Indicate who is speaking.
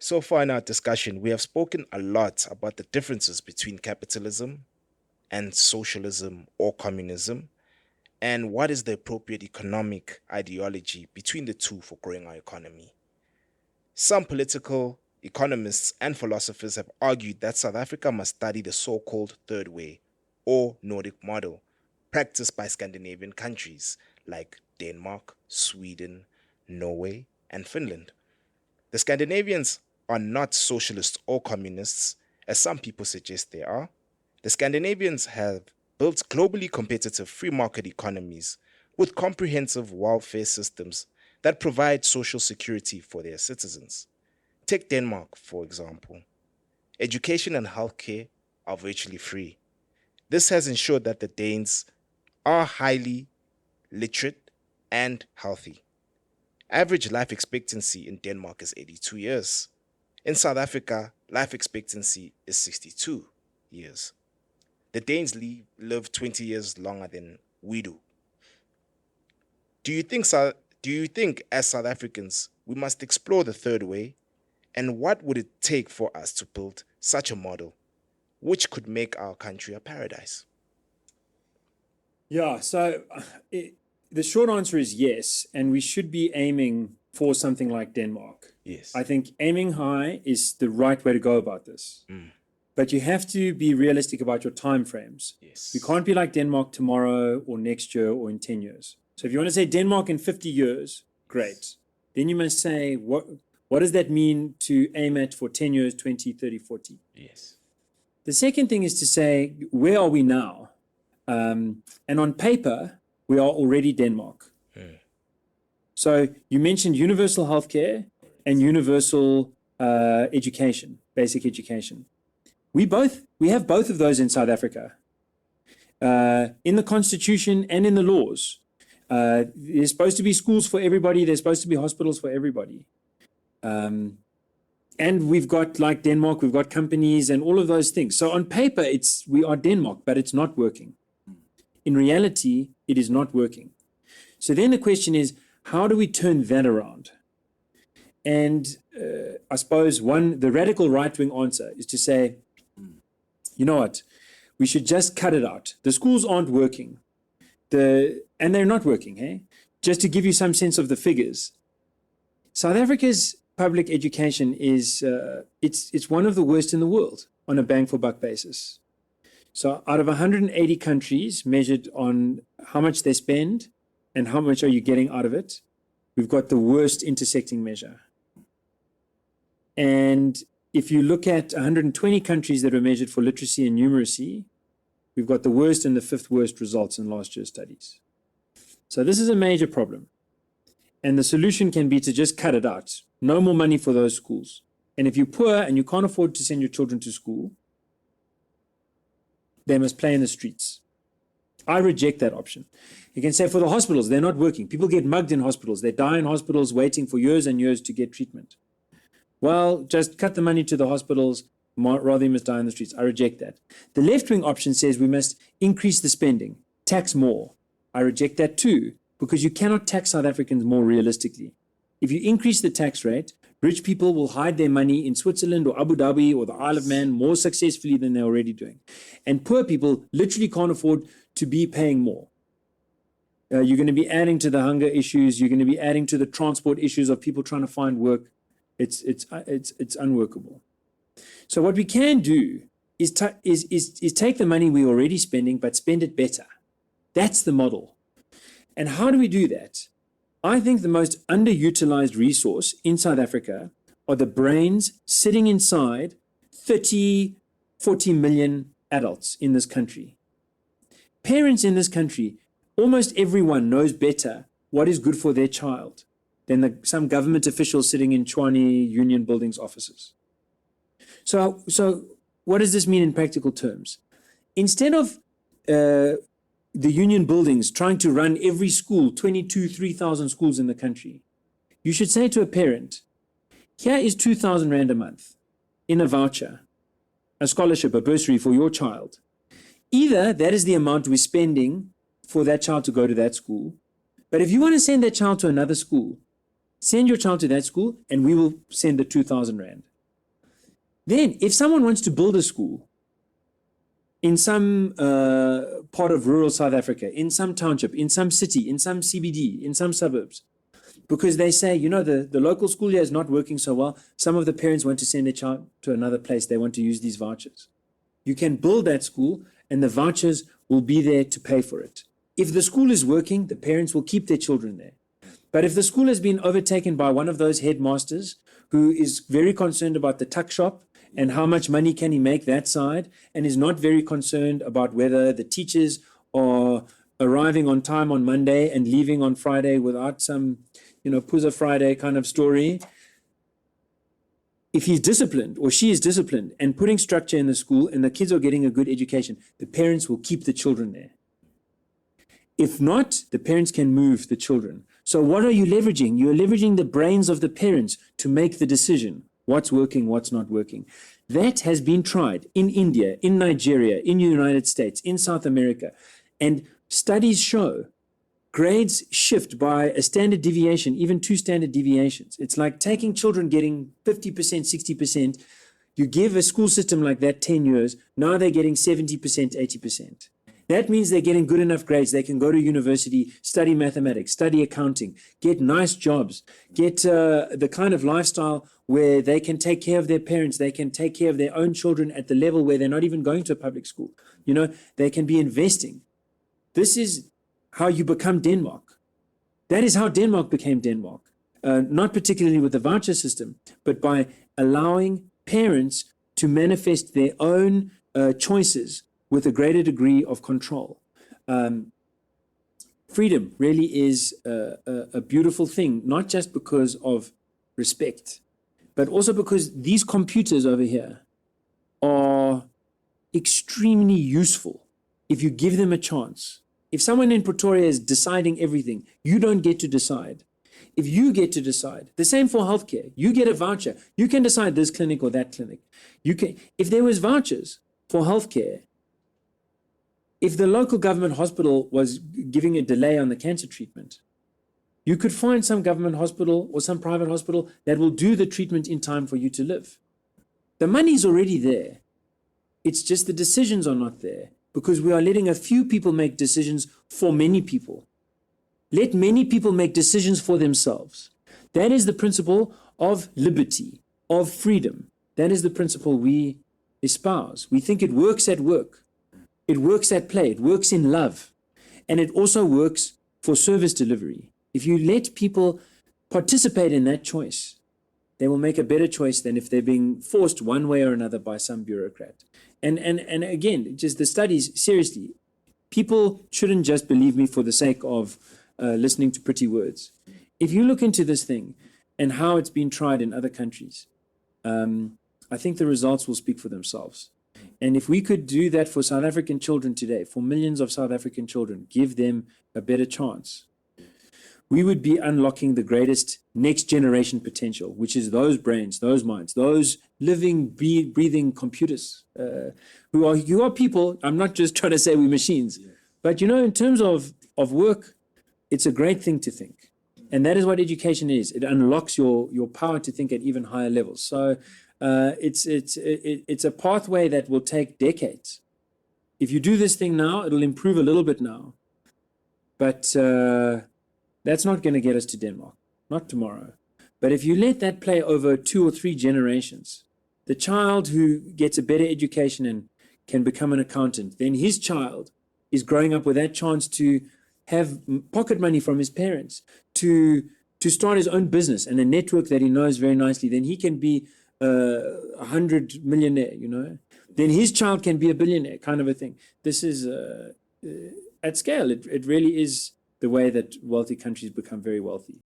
Speaker 1: So far in our discussion, we have spoken a lot about the differences between capitalism and socialism or communism, and what is the appropriate economic ideology between the two for growing our economy. Some political economists and philosophers have argued that South Africa must study the so called third way or Nordic model practiced by Scandinavian countries like Denmark, Sweden, Norway, and Finland. The Scandinavians are not socialists or communists, as some people suggest they are. The Scandinavians have built globally competitive free market economies with comprehensive welfare systems that provide social security for their citizens. Take Denmark, for example. Education and healthcare are virtually free. This has ensured that the Danes are highly literate and healthy. Average life expectancy in Denmark is 82 years. In South Africa, life expectancy is 62 years. The Danes live 20 years longer than we do. Do you think as South Africans we must explore the third way? And what would it take for us to build such a model which could make our country a paradise?
Speaker 2: Yeah, so the short answer is yes, and we should be aiming for something like Denmark.
Speaker 1: Yes.
Speaker 2: I think aiming high is the right way to go about this. But you have to be realistic about your time frames.
Speaker 1: Yes.
Speaker 2: You can't be like Denmark tomorrow or next year or in 10 years. So if you want to say Denmark in 50 years, great. Then you must say, what does that mean to aim at for 10 years, 20, 30, 40?
Speaker 1: Yes.
Speaker 2: The second thing is to say, where are we now? And on paper, we are already Denmark. So you mentioned universal healthcare and universal education, basic education. We have both of those in South Africa. In the constitution and in the laws. There's supposed to be schools for everybody. There's supposed to be hospitals for everybody. And we've got, like Denmark, we've got companies and all of those things. So on paper, we are Denmark, but it's not working. In reality, it is not working. So then the question is, how do we turn that around? And I suppose the radical right-wing answer is to say, you know what, we should just cut it out. The schools aren't working. And they're not working, hey? Just to give you some sense of the figures. South Africa's public education is, it's one of the worst in the world on a bang for buck basis. So out of 180 countries measured on how much they spend and how much are you getting out of it, we've got the worst intersecting measure. And if you look at 120 countries that were measured for literacy and numeracy, we've got the worst and the fifth worst results in last year's studies. So this is a major problem. And the solution can be to just cut it out. No more money for those schools. And if you're poor and you can't afford to send your children to school, they must play in the streets. I reject that option. You can say for the hospitals, they're not working. People get mugged in hospitals. They die in hospitals waiting for years and years to get treatment. Well, just cut the money to the hospitals, rather they must die in the streets. I reject that. The left-wing option says we must increase the spending, tax more. I reject that too, because you cannot tax South Africans more realistically. If you increase the tax rate, rich people will hide their money in Switzerland or Abu Dhabi or the Isle of Man more successfully than they're already doing. And poor people literally can't afford to be paying more. You're going to be adding to the hunger issues. You're going to be adding to the transport issues of people trying to find work. It's unworkable. So what we can do is take the money we're already spending, but spend it better. That's the model. And how do we do that? I think the most underutilized resource in South Africa are the brains sitting inside 30, 40 million adults in this country. Parents in this country, almost everyone knows better what is good for their child than some government official sitting in Tshwane Union Buildings offices. So what does this mean in practical terms? Instead of the union buildings trying to run every school, 3,000 schools in the country, you should say to a parent, here is 2,000 Rand a month in a voucher, a scholarship, a bursary for your child. Either that is the amount we're spending for that child to go to that school, but if you want to send that child to another school, send your child to that school and we will send the 2,000 Rand. Then, if someone wants to build a school in some part of rural South Africa, in some township, in some city, in some CBD, in some suburbs, because they say, the local school here is not working so well, some of the parents want to send their child to another place, they want to use these vouchers. You can build that school, and the vouchers will be there to pay for it. If the school is working, the parents will keep their children there. But if the school has been overtaken by one of those headmasters who is very concerned about the tuck shop and how much money can he make that side, and is not very concerned about whether the teachers are arriving on time on Monday and leaving on Friday without some, Puza Friday kind of story, if he's disciplined or she is disciplined and putting structure in the school and the kids are getting a good education, the parents will keep the children there. If not, the parents can move the children. So what are you leveraging? You're leveraging the brains of the parents to make the decision. What's working, what's not working. That has been tried in India, in Nigeria, in the United States, in South America. And studies show grades shift by a standard deviation, even 2 standard deviations. It's like taking children getting 50%, 60%. You give a school system like that 10 years, now they're getting 70%, 80%. That means they're getting good enough grades. They can go to university, study mathematics, study accounting, get nice jobs, get the kind of lifestyle where they can take care of their parents. They can take care of their own children at the level where they're not even going to a public school. They can be investing. This is how you become Denmark. That is how Denmark became Denmark. Not particularly with the voucher system, but by allowing parents to manifest their own choices with a greater degree of control. Freedom really is a beautiful thing, not just because of respect, but also because these computers over here are extremely useful if you give them a chance. If someone in Pretoria is deciding everything, you don't get to decide. If you get to decide, the same for healthcare, you get a voucher. You can decide this clinic or that clinic. If there was vouchers for healthcare, if the local government hospital was giving a delay on the cancer treatment, you could find some government hospital or some private hospital that will do the treatment in time for you to live. The money's already there. It's just the decisions are not there because we are letting a few people make decisions for many people. Let many people make decisions for themselves. That is the principle of liberty, of freedom. That is the principle we espouse. We think it works at work. It works at play. It works in love. And it also works for service delivery. If you let people participate in that choice, they will make a better choice than if they're being forced one way or another by some bureaucrat. And again, just the studies, seriously, people shouldn't just believe me for the sake of listening to pretty words. If you look into this thing and how it's been tried in other countries, I think the results will speak for themselves. And if we could do that for South African children today, for millions of South African children, give them a better chance, we would be unlocking the greatest next generation potential, which is those brains, those minds, those living, breathing computers who are people. I'm not just trying to say we're machines, but in terms of work, it's a great thing to think. And that is what education is. It unlocks your power to think at even higher levels. So it's a pathway that will take decades. If you do this thing now, it'll improve a little bit now. But that's not going to get us to Denmark, not tomorrow. But if you let that play over 2 or 3 generations, the child who gets a better education and can become an accountant, then his child is growing up with that chance to have pocket money from his parents, to start his own business and a network that he knows very nicely. Then he can be 100 millionaire, Then his child can be a billionaire, kind of a thing. This is at scale. It really is the way that wealthy countries become very wealthy.